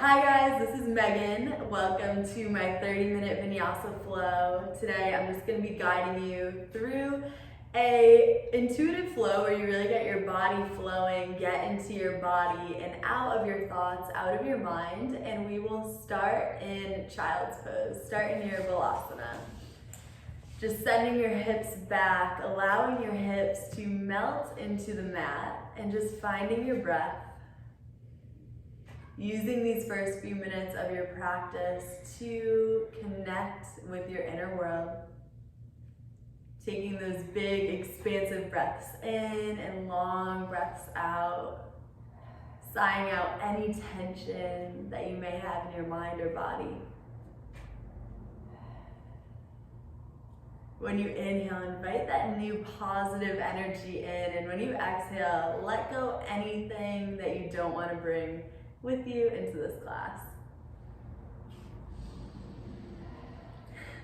Hi guys, this is Megan. Welcome to my 30-minute Vinyasa Flow. Today I'm just going to be guiding you through a intuitive flow where you really get your body flowing, get into your body and out of your thoughts, out of your mind, and we will start in child's pose. Start in your Vinyasa. Just sending your hips back, allowing your hips to melt into the mat and just finding your breath. Using these first few minutes of your practice to connect with your inner world. Taking those big, expansive breaths in and long breaths out. Sighing out any tension that you may have in your mind or body. When you inhale, invite that new positive energy in, and when you exhale, let go anything that you don't want to bring with you into this class.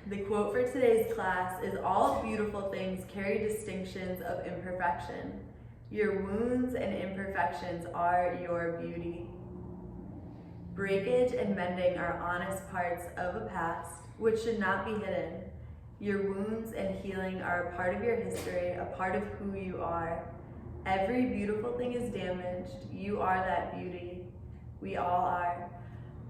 The quote for today's class is, "All beautiful things carry distinctions of imperfection. Your wounds and imperfections are your beauty." Breakage and mending are honest parts of a past which should not be hidden. Your wounds and healing are a part of your history, a part of who you are. Every beautiful thing is damaged. You are that beauty. We all are.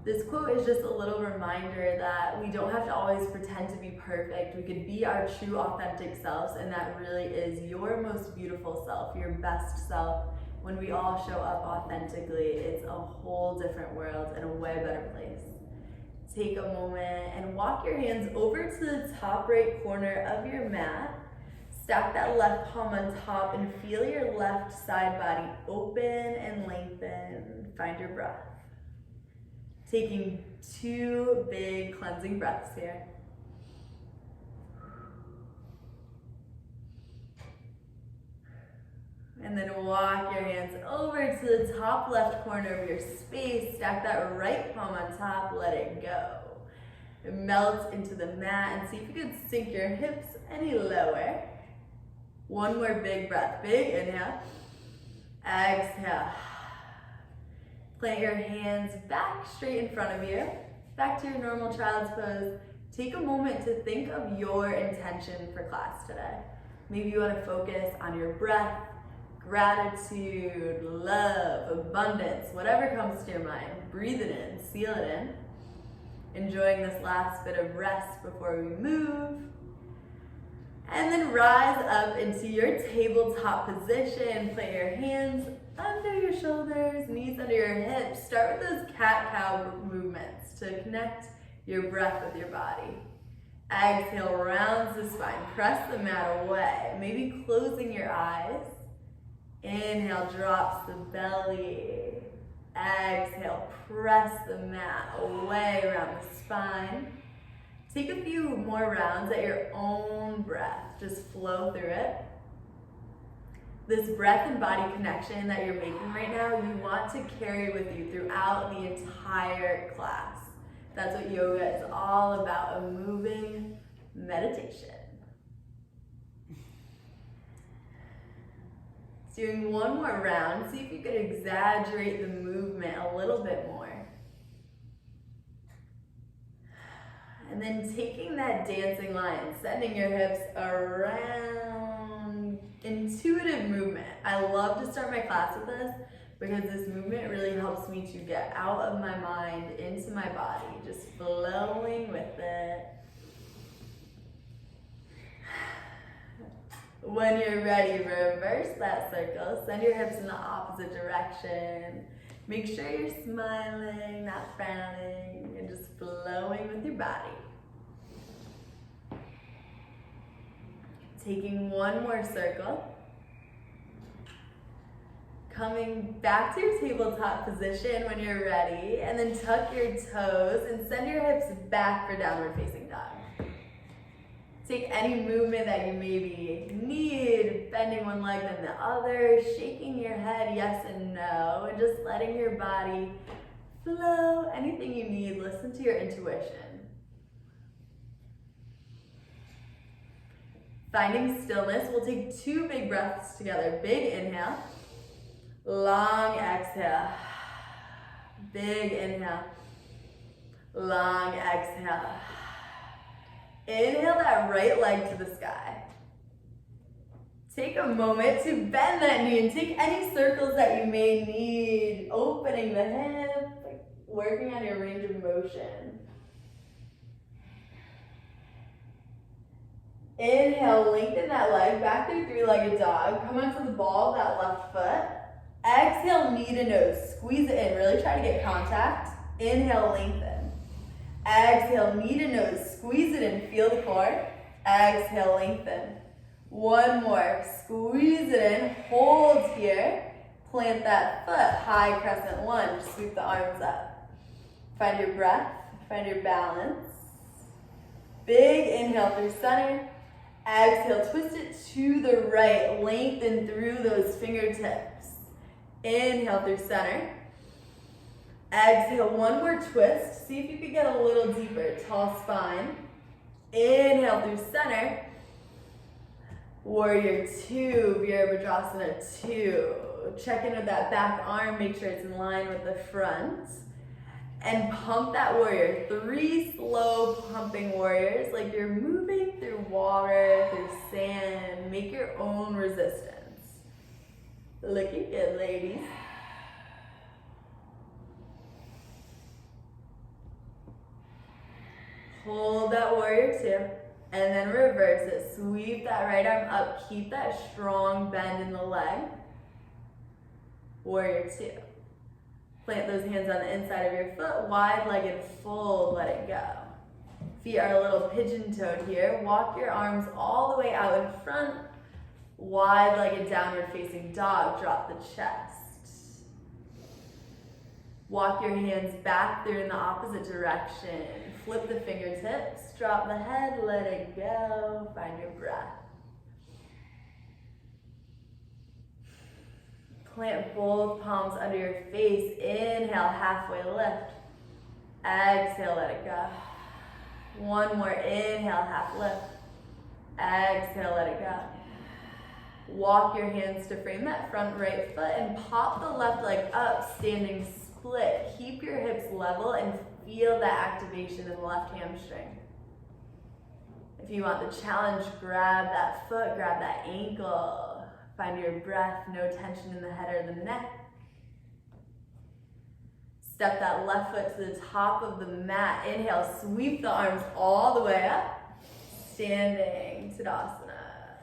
This quote is just a little reminder that we don't have to always pretend to be perfect. We could be our true authentic selves, and that really is your most beautiful self, your best self. When we all show up authentically, it's a whole different world and a way better place. Take a moment and walk your hands over to the top right corner of your mat. Stack that left palm on top and feel your left side body open and lengthen. Find your breath. Taking 2 big cleansing breaths here. And then walk your hands over to the top left corner of your space. Stack that right palm on top, let it go. Melt into the mat and see if you can sink your hips any lower. One more big breath. Big inhale. Exhale. Plant your hands back straight in front of you. Back to your normal child's pose. Take a moment to think of your intention for class today. Maybe you want to focus on your breath, gratitude, love, abundance, whatever comes to your mind. Breathe it in, seal it in. Enjoying this last bit of rest before we move. And then rise up into your tabletop position. Plant your hands under your shoulders, knees under your hips. Start with those cat-cow movements to connect your breath with your body. Exhale, rounds the spine. Press the mat away. Maybe closing your eyes. Inhale, drops the belly. Exhale, press the mat away around the spine. Take a few more rounds at your own breath. Just flow through it. This breath and body connection that you're making right now, you want to carry with you throughout the entire class. That's what yoga is all about, a moving meditation. Doing one more round, see if you could exaggerate the movement a little bit more. And then taking that dancing line, sending your hips around, intuitive movement. I love to start my class with this because this movement really helps me to get out of my mind into my body, just flowing with it. When you're ready, reverse that circle, send your hips in the opposite direction. Make sure you're smiling, not frowning, and just flowing with your body. Taking one more circle. Coming back to your tabletop position when you're ready, and then tuck your toes and send your hips back for downward facing dog. Take any movement that you maybe need, bending one leg then the other, shaking your head yes and no, and just letting your body flow. Anything you need, listen to your intuition. Finding stillness, we'll take 2 big breaths together. Big inhale, long exhale, big inhale. Long exhale. Inhale that right leg to the sky. Take a moment to bend that knee and take any circles that you may need. Opening the hip, working on your range of motion. Inhale, lengthen that leg, back through three-legged dog. Come onto the ball of that left foot. Exhale, knee to nose. Squeeze it in, really try to get contact. Inhale, lengthen. Exhale, knee to nose. Squeeze it in, feel the core. Exhale, lengthen. One more, squeeze it in, hold here. Plant that foot, high crescent lunge. Sweep the arms up. Find your breath, find your balance. Big inhale through center. Exhale, twist it to the right. Lengthen through those fingertips. Inhale through center. Exhale, one more twist. See if you can get a little deeper. Tall spine. Inhale through center. Warrior two, Virabhadrasana two. Check in with that back arm. Make sure it's in line with the front. And pump that warrior. 3 slow pumping warriors, like you're moving through water, through sand. Make your own resistance. Looking good, ladies. Hold that warrior two. And then reverse it. Sweep that right arm up. Keep that strong bend in the leg. Warrior two. Plant those hands on the inside of your foot, wide-legged fold, let it go. Feet are a little pigeon-toed here. Walk your arms all the way out in front, wide-legged downward facing dog, drop the chest. Walk your hands back through in the opposite direction. Flip the fingertips, drop the head, let it go, find your breath. Plant both palms under your face. Inhale, halfway lift. Exhale, let it go. One more, inhale, half lift. Exhale, let it go. Walk your hands to frame that front right foot and pop the left leg up, standing split. Keep your hips level and feel that activation in the left hamstring. If you want the challenge, grab that foot, grab that ankle. Find your breath, no tension in the head or the neck. Step that left foot to the top of the mat. Inhale, sweep the arms all the way up. Standing Tadasana.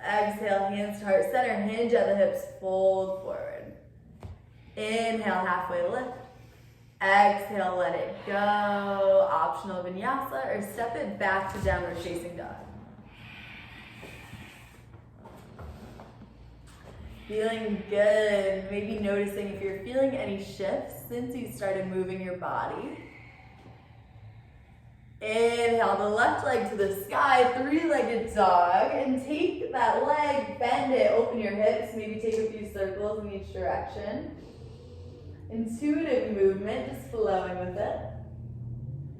Exhale, hands to heart center. Hinge at the hips, fold forward. Inhale, halfway lift. Exhale, let it go. Optional vinyasa, or step it back to downward facing dog. Feeling good. Maybe noticing if you're feeling any shifts since you started moving your body. Inhale the left leg to the sky, 3-legged dog, and take that leg, bend it, open your hips, maybe take a few circles in each direction. Intuitive movement, just flowing with it.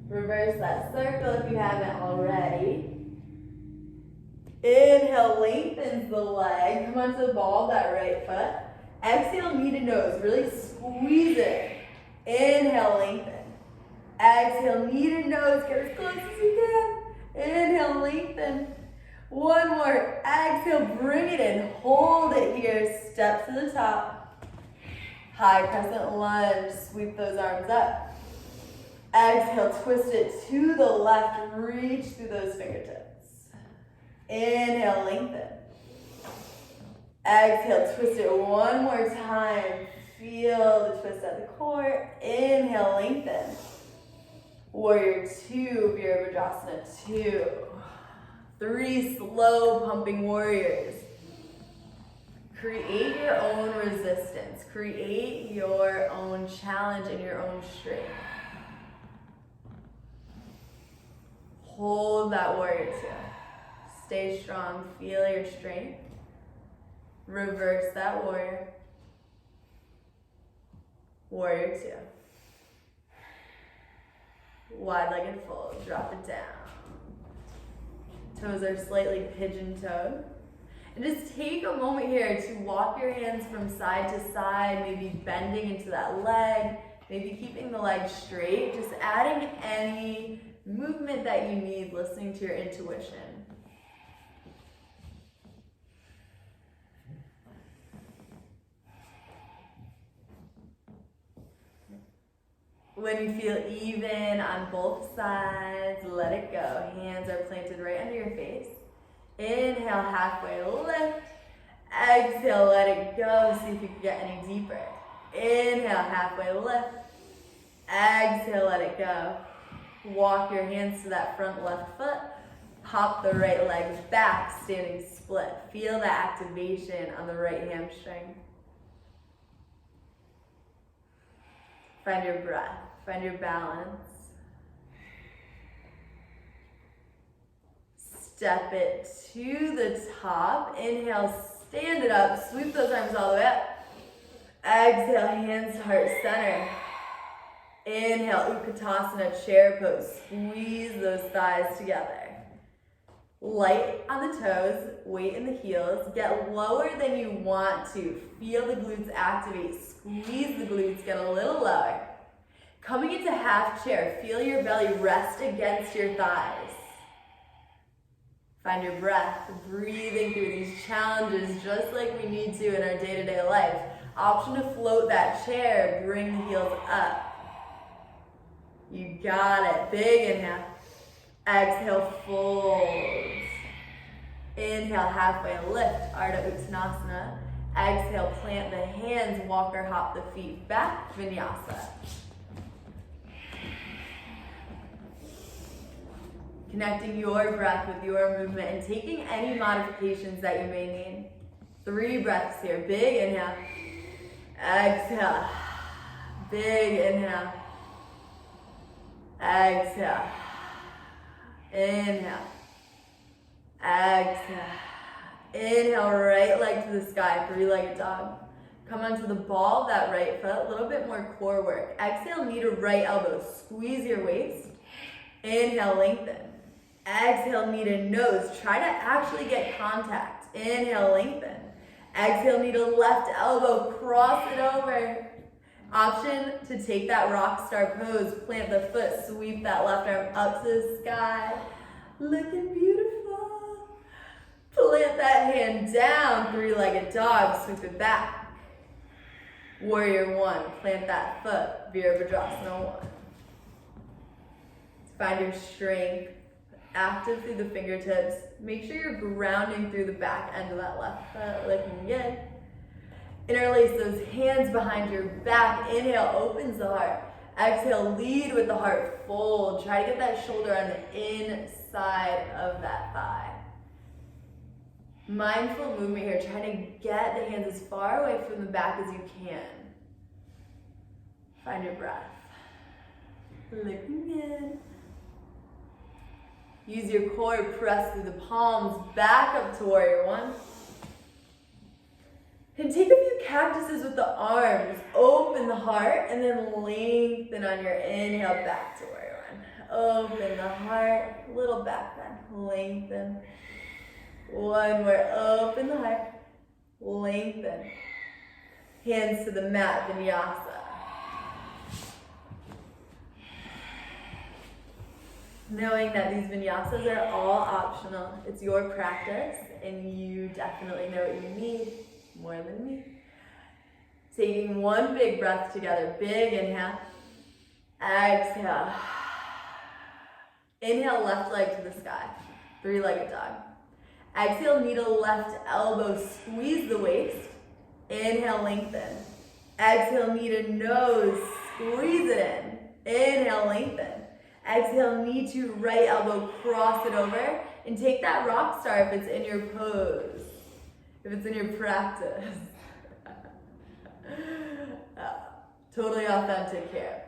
Reverse that circle if you haven't already. Inhale, lengthens the leg. Come onto the ball of that right foot. Exhale, knee to nose. Really squeeze it. Inhale, lengthen. Exhale, knee to nose. Get as close as you can. Inhale, lengthen. One more. Exhale, bring it in. Hold it here. Step to the top. High crescent lunge. Sweep those arms up. Exhale, twist it to the left. Reach through those fingertips. Inhale, lengthen. Exhale, twist it one more time. Feel the twist at the core. Inhale, lengthen. Warrior two, Virabhadrasana two. 3 slow pumping warriors. Create your own resistance. Create your own challenge and your own strength. Hold that warrior two. Stay strong, feel your strength. Reverse that warrior. Warrior two. Wide-legged fold, drop it down. Toes are slightly pigeon-toed. And just take a moment here to walk your hands from side to side, maybe bending into that leg. Maybe keeping the legs straight, just adding any movement that you need, listening to your intuition. When you feel even on both sides, let it go. Hands are planted right under your face. Inhale, halfway lift. Exhale, let it go. See if you can get any deeper. Inhale, halfway lift. Exhale, let it go. Walk your hands to that front left foot. Hop the right leg back, standing split. Feel the activation on the right hamstring. Find your breath, find your balance. Step it to the top. Inhale, stand it up. Sweep those arms all the way up. Exhale, hands to heart center. Inhale, Utkatasana, chair pose. Squeeze those thighs together. Light on the toes, weight in the heels. Get lower than you want to. Feel the glutes activate. Squeeze the glutes, get a little lower. Coming into half chair, feel your belly rest against your thighs. Find your breath, breathing through these challenges just like we need to in our day-to-day life. Option to float that chair, bring the heels up. You got it. Big inhale. Exhale, fold. Inhale, halfway lift, Ardha Uttanasana. Exhale, plant the hands, walk or hop the feet back, Vinyasa. Connecting your breath with your movement and taking any modifications that you may need. 3 breaths here. Big inhale. Exhale. Big inhale. Exhale. Inhale. Exhale. Inhale, right leg to the sky, 3-legged dog. Come onto the ball of that right foot, a little bit more core work. Exhale, knee to right elbow, squeeze your waist. Inhale, lengthen. Exhale, knee to nose. Try to actually get contact. Inhale, lengthen. Exhale, knee to left elbow, cross it over. Option to take that rock star pose, plant the foot, sweep that left arm up to the sky. Looking beautiful. Plant that hand down, 3-legged dog, sweep it back. Warrior 1, plant that foot, Virabhadrasana 1. Find your strength, active through the fingertips. Make sure you're grounding through the back end of that left foot, looking good. Interlace those hands behind your back. Inhale, opens the heart. Exhale, lead with the heart, fold. Try to get that shoulder on the inside of that thigh. Mindful movement here. Try to get the hands as far away from the back as you can. Find your breath. Looking good. Use your core, press through the palms, back up to Warrior 1. And take a few cactuses with the arms. Open the heart and then lengthen on your inhale back to Warrior 1. Open the heart, little back bend, lengthen. One more, open the heart, lengthen. Hands to the mat, Vinyasa. Knowing that these vinyasas are all optional. It's your practice and you definitely know what you need more than me. Taking one big breath together. Big inhale. Exhale. Inhale, left leg to the sky. 3-legged dog. Exhale, knee to left elbow. Squeeze the waist. Inhale, lengthen. Exhale, knee to nose. Squeeze it in. Inhale, lengthen. Exhale, knee to right elbow, cross it over, and take that rock star if it's in your pose, if it's in your practice. Totally authentic here.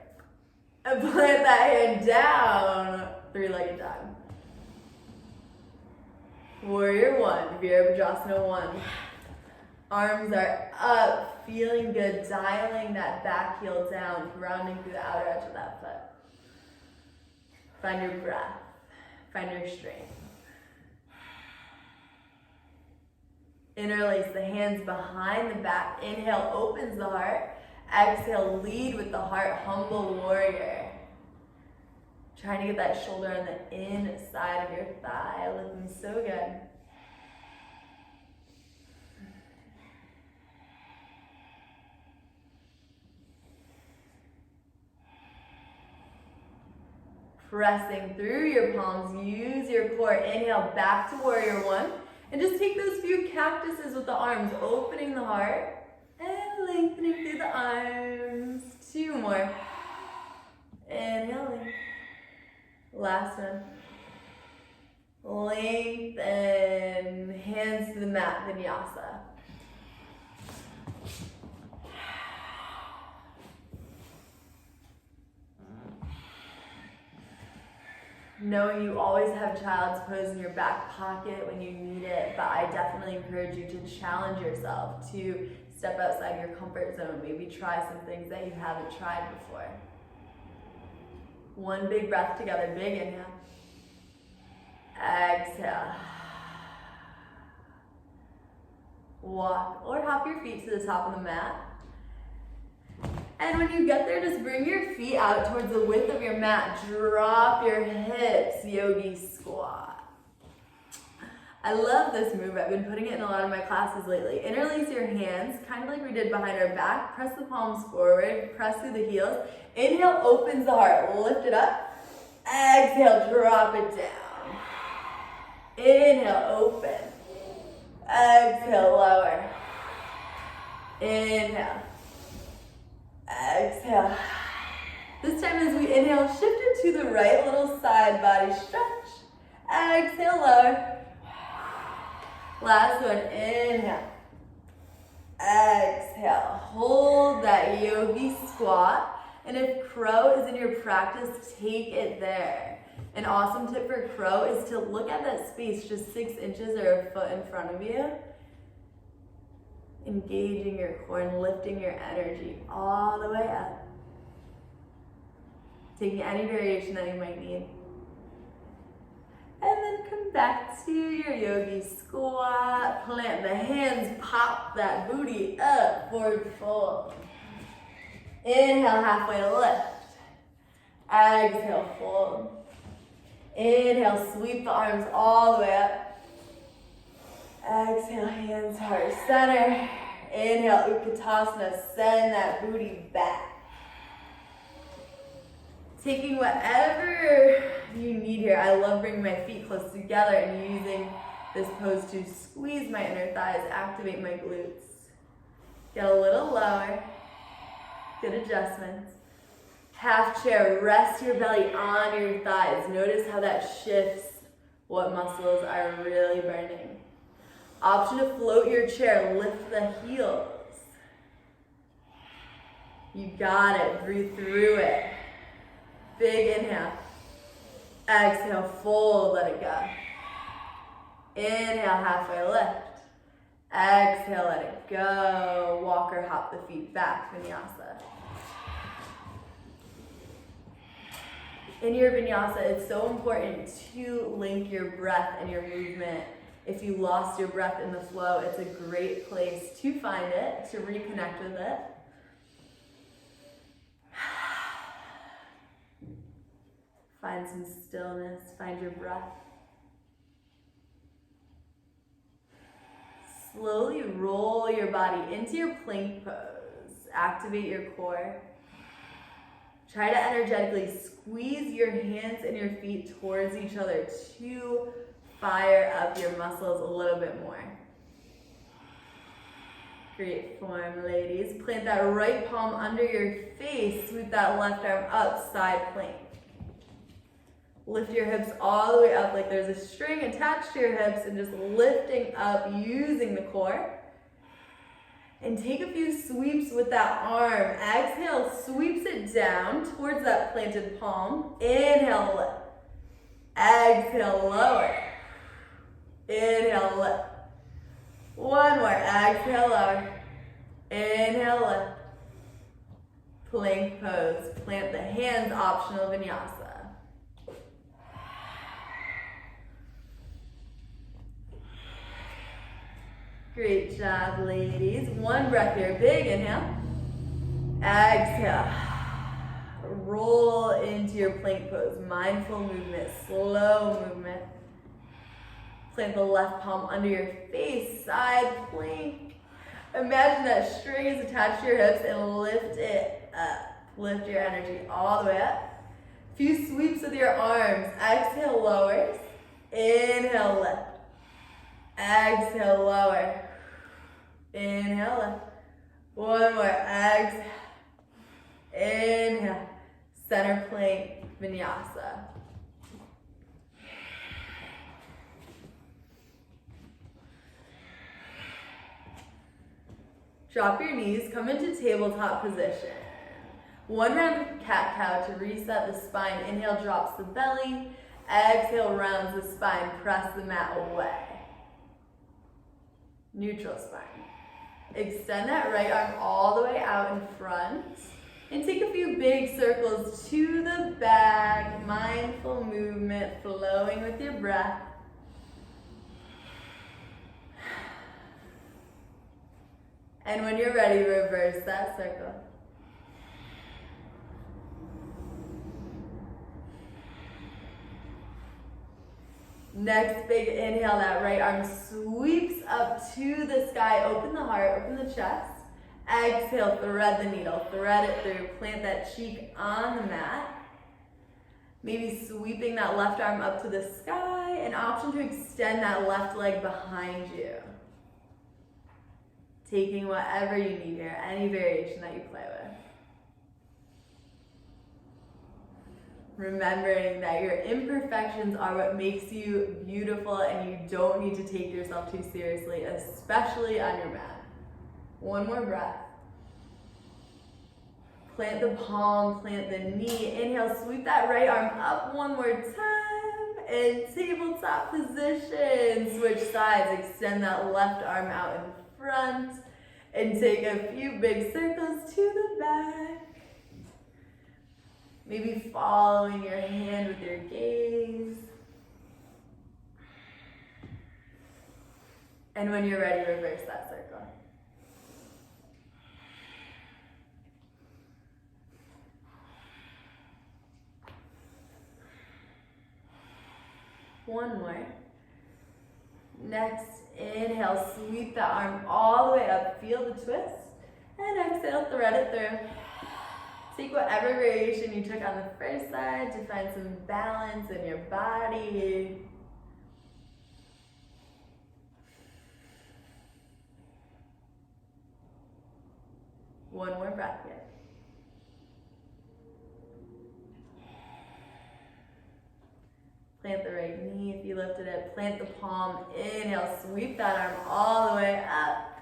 And plant that hand down, 3-legged dog. Warrior 1, Virabhadrasana 1. Arms are up, feeling good, dialing that back heel down, grounding through the outer edge of that foot. Find your breath, find your strength. Interlace the hands behind the back. Inhale, opens the heart. Exhale, lead with the heart, humble warrior. Trying to get that shoulder on the inside of your thigh, looking so good. Pressing through your palms, use your core. Inhale, back to warrior one. And just take those few cactuses with the arms, opening the heart and lengthening through the arms. 2 more. Inhaling. Last one. Lengthen. Hands to the mat, Vinyasa. Knowing you always have child's pose in your back pocket when you need it, but I definitely encourage you to challenge yourself to step outside your comfort zone. Maybe try some things that you haven't tried before. 1 big breath together, big inhale. Exhale. Walk or hop your feet to the top of the mat. And when you get there, just bring your feet out towards the width of your mat. Drop your hips, yogi squat. I love this move. I've been putting it in a lot of my classes lately. Interlace your hands, kind of like we did behind our back. Press the palms forward, press through the heels. Inhale, opens the heart, lift it up. Exhale, drop it down. Inhale, open. Exhale, lower. Inhale. Exhale. This time as we inhale, shift it to the right, little side body stretch. Exhale, lower. Last one, inhale. Exhale, hold that yogi squat. And if crow is in your practice, take it there. An awesome tip for crow is to look at that space just 6 inches or a foot in front of you. Engaging your core and lifting your energy all the way up. Taking any variation that you might need. And then come back to your yogi squat. Plant the hands, pop that booty up, forward fold. Inhale, halfway lift. Exhale, fold. Inhale, sweep the arms all the way up. Exhale, hands heart center. Inhale, Utkatasana, send that booty back. Taking whatever you need here. I love bringing my feet close together and using this pose to squeeze my inner thighs, activate my glutes. Get a little lower. Good adjustments. Half chair, rest your belly on your thighs. Notice how that shifts what muscles are really burning. Option to float your chair, lift the heels. You got it, breathe through it. Big inhale. Exhale, fold, let it go. Inhale, halfway lift. Exhale, let it go. Walk or hop the feet back, Vinyasa. In your Vinyasa, it's so important to link your breath and your movement. If you lost your breath in the flow, it's a great place to find it, to reconnect with it. Find some stillness, find your breath. Slowly roll your body into your plank pose. Activate your core. Try to energetically squeeze your hands and your feet towards each other to fire up your muscles a little bit more. Great form, ladies. Plant that right palm under your face. Sweep that left arm up, side plank. Lift your hips all the way up like there's a string attached to your hips and just lifting up using the core. And take a few sweeps with that arm. Exhale, sweeps it down towards that planted palm. Inhale, lift. Exhale, lower. Inhale, lift. One more. Exhale, lower. Inhale, lift. Plank pose. Plant the hands, optional Vinyasa. Great job, ladies. One breath here. Big inhale. Exhale. Roll into your plank pose. Mindful movement, slow movement. Plant the left palm under your face, side plank. Imagine that string is attached to your hips and lift it up. Lift your energy all the way up. Few sweeps with your arms. Exhale, lowers. Inhale, lift. Exhale, lower. Inhale, lift. One more. Exhale. Inhale. Center plank, Vinyasa. Drop your knees, come into tabletop position. One round of cat-cow to reset the spine. Inhale, drops the belly. Exhale, rounds the spine. Press the mat away. Neutral spine. Extend that right arm all the way out in front. And take a few big circles to the back. Mindful movement, flowing with your breath. And when you're ready, reverse that circle. Next, big inhale, that right arm sweeps up to the sky. Open the heart, open the chest. Exhale, thread the needle, thread it through. Plant that cheek on the mat. Maybe sweeping that left arm up to the sky. An option to extend that left leg behind you. Taking whatever you need here, any variation that you play with. Remembering that your imperfections are what makes you beautiful and you don't need to take yourself too seriously, especially on your mat. One more breath. Plant the palm, plant the knee. Inhale, sweep that right arm up one more time. In tabletop position. Switch sides, extend that left arm out in front. And take a few big circles to the back. Maybe following your hand with your gaze. And when you're ready, reverse that circle. One more. Next, inhale, sweep the arm all the way up, feel the twist. And exhale, thread it through. Take whatever variation you took on the first side to find some balance in your body. One more breath here. Plant the right knee if you lifted it. Plant the palm. Inhale, sweep that arm all the way up.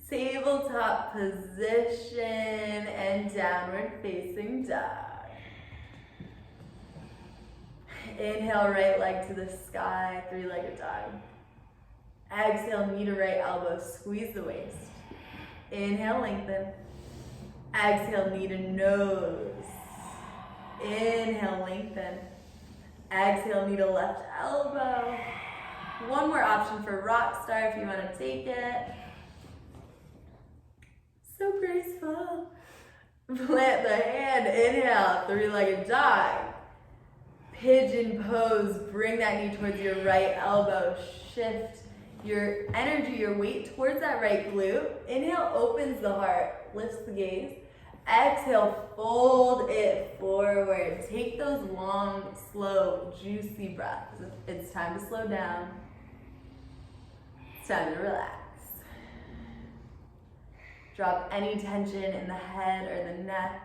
Tabletop position and downward facing dog. Inhale, right leg to the sky, three-legged dog. Exhale, knee to right elbow, squeeze the waist. Inhale, lengthen. Exhale, knee to nose. Inhale, lengthen. Exhale, knee to left elbow. One more option for rock star if you want to take it. So graceful. Plant the hand, inhale, three-legged dog. Pigeon pose, bring that knee towards your right elbow. Shift your energy, your weight towards that right glute. Inhale, opens the heart, lifts the gaze. Exhale, fold it forward. Take those long, slow, juicy breaths. It's time to slow down. It's time to relax. Drop any tension in the head or the neck.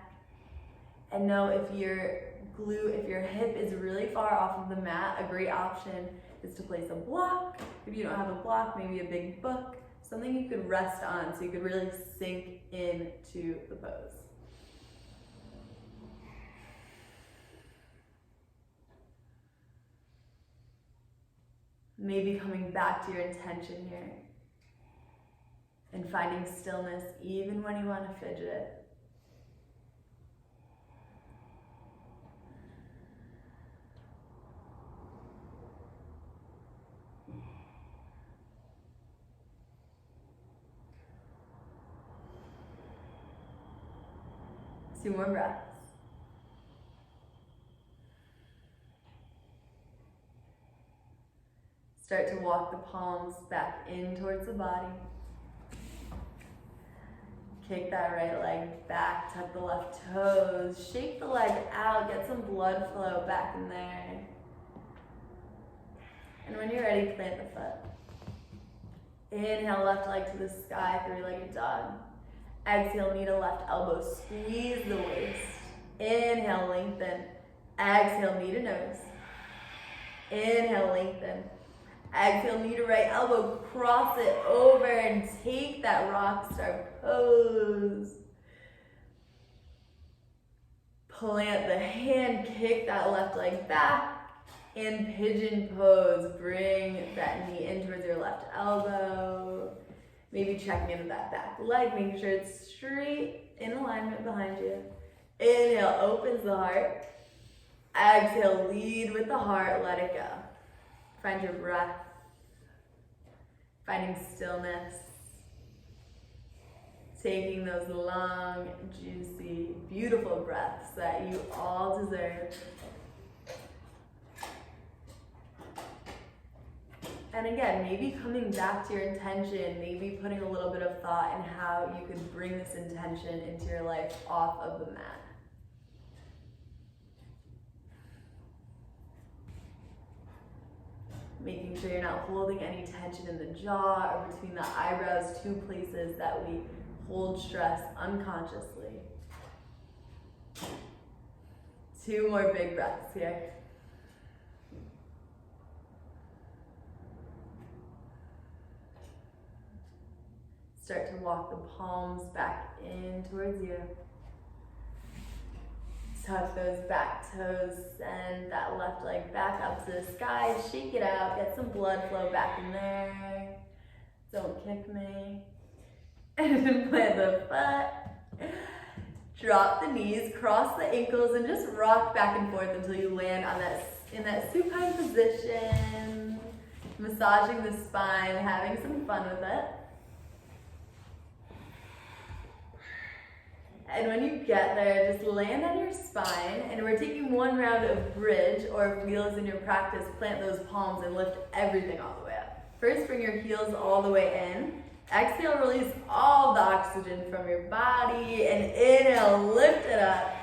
And know if your glute, if your hip is really far off of the mat, a great option is to place a block. If you don't have a block, maybe a big book, something you could rest on so you could really sink into the pose. Maybe coming back to your intention here and finding stillness even when you want to fidget. 2 more breaths. Start to walk the palms back in towards the body. Kick that right leg back, tuck the left toes, shake the leg out, get some blood flow back in there. And when you're ready, plant the foot. Inhale, left leg to the sky, 3-legged dog. Exhale, knee to left elbow, squeeze the waist. Inhale, lengthen. Exhale, knee to nose. Inhale, lengthen. Exhale, knee to right elbow, cross it over and take that rock star pose. Plant the hand, kick that left leg back. In pigeon pose, bring that knee in towards your left elbow. Maybe checking into that back leg, making sure it's straight in alignment behind you. Inhale, opens the heart. Exhale, lead with the heart, let it go. Find your breath. Finding stillness. Taking those long, juicy, beautiful breaths that you all deserve. And again, maybe coming back to your intention, maybe putting a little bit of thought in how you could bring this intention into your life off of the mat. Making sure you're not holding any tension in the jaw or between the eyebrows, 2 places that we hold stress unconsciously. 2 more big breaths here. Start to walk the palms back in towards you. Tuck those back toes, send that left leg back up to the sky, shake it out, get some blood flow back in there. Don't kick me. And then plant the foot. Drop the knees, cross the ankles, and just rock back and forth until you land on in that supine position. Massaging the spine, having some fun with it. And when you get there, just land on your spine, and we're taking 1 round of bridge, or if wheels in your practice, plant those palms and lift everything all the way up. First, bring your heels all the way in. Exhale, release all the oxygen from your body, and inhale, lift it up.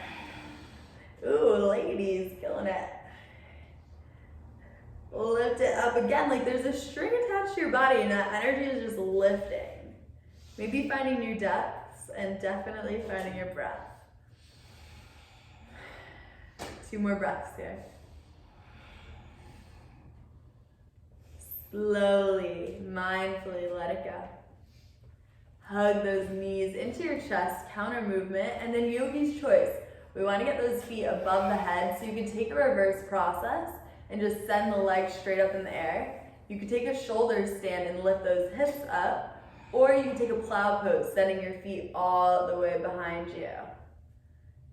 Ooh, ladies, killing it. Lift it up again, like there's a string attached to your body, and that energy is just lifting. Maybe finding new depth. And definitely finding your breath. 2 more breaths here. Slowly, mindfully let it go. Hug those knees into your chest, counter movement, and then yogi's choice. We want to get those feet above the head, so you can take a reverse process and just send the legs straight up in the air. You can take a shoulder stand and lift those hips up. Or you can take a plow pose, sending your feet all the way behind you.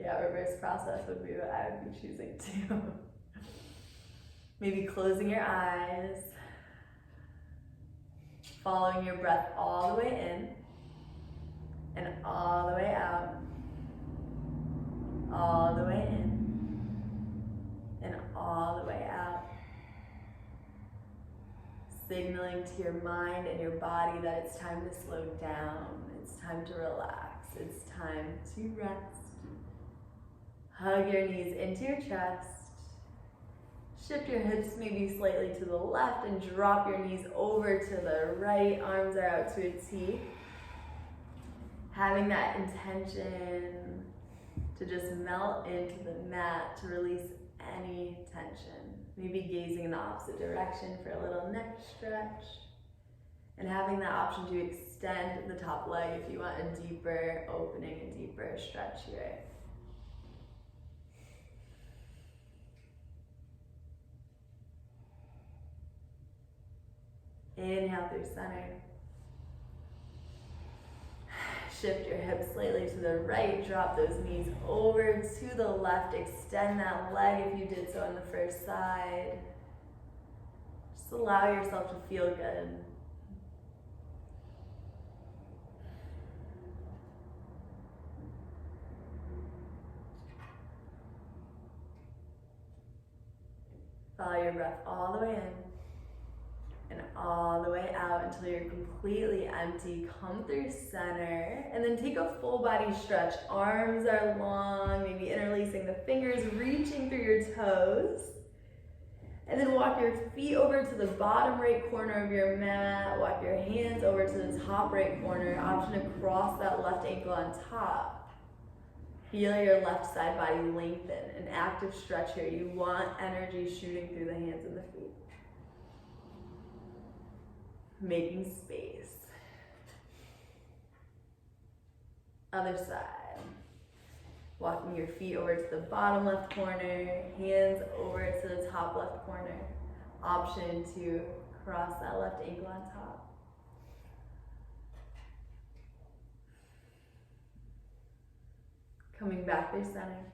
Yeah, reverse process would be what I would be choosing too. Maybe closing your eyes. Following your breath all the way in. And all the way out. All the way in. And all the way out. Signaling to your mind and your body that it's time to slow down, it's time to relax, it's time to rest. Hug your knees into your chest. Shift your hips maybe slightly to the left and drop your knees over to the right. Arms are out to a T. Having that intention to just melt into the mat to release any tension. Maybe gazing in the opposite direction for a little neck stretch. And having that option to extend the top leg if you want a deeper opening, a deeper stretch here. Inhale through center. Shift your hips slightly to the right, drop those knees over to the left, extend that leg if you did so on the first side. Just allow yourself to feel good. Follow your breath all the way in and all the way out until you're completely empty. Come through center and then take a full body stretch. Arms are long, maybe interlacing the fingers, reaching through your toes. And then walk your feet over to the bottom right corner of your mat. Walk your hands over to the top right corner. Option to cross that left ankle on top. Feel your left side body lengthen. An active stretch here. You want energy shooting through the hands and the feet. Making space. Other side. Walking your feet over to the bottom left corner, hands over to the top left corner. Option to cross that left ankle on top. Coming back through center.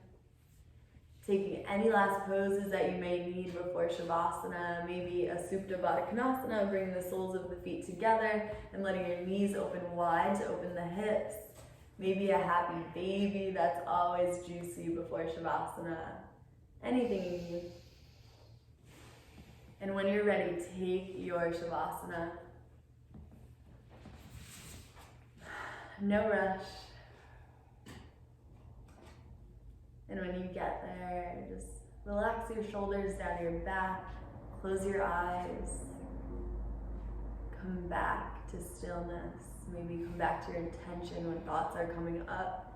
Taking any last poses that you may need before Shavasana, maybe a Supta Baddha Konasana, bringing the soles of the feet together and letting your knees open wide to open the hips. Maybe a happy baby, that's always juicy before Shavasana. Anything you need. And when you're ready, take your Shavasana. No rush. And when you get there, just relax your shoulders down your back, close your eyes, come back to stillness. Maybe come back to your intention when thoughts are coming up.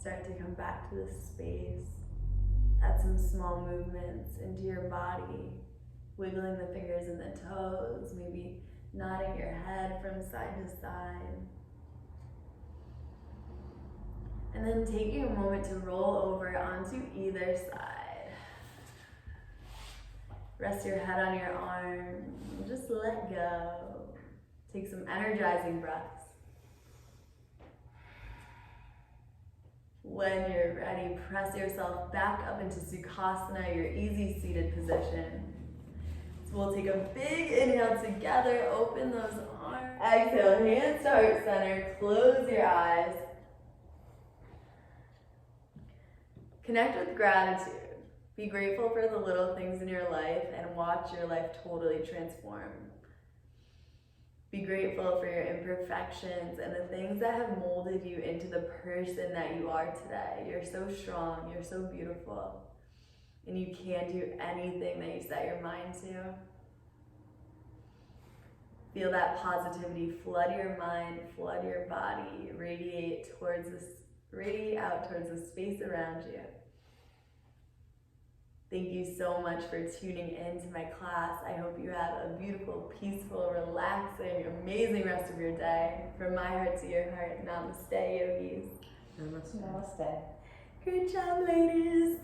Start to come back to this space. Add some small movements into your body, wiggling the fingers and the toes, maybe nodding your head from side to side. And then taking a moment to roll over onto either side. Rest your head on your arm, just let go. Take some energizing breaths. When you're ready, press yourself back up into Sukhasana, your easy seated position. So we'll take a big inhale together, open those arms. Exhale, hands to heart center, close your eyes. Connect with gratitude. Be grateful for the little things in your life and watch your life totally transform. Be grateful for your imperfections and the things that have molded you into the person that you are today. You're so strong, you're so beautiful, and you can do anything that you set your mind to. Feel that positivity flood your mind, flood your body, radiate out towards the space around you. Thank you so much for tuning in to my class. I hope you have a beautiful, peaceful, relaxing, amazing rest of your day. From my heart to your heart, namaste, yogis. Namaste. Namaste. Great job, ladies.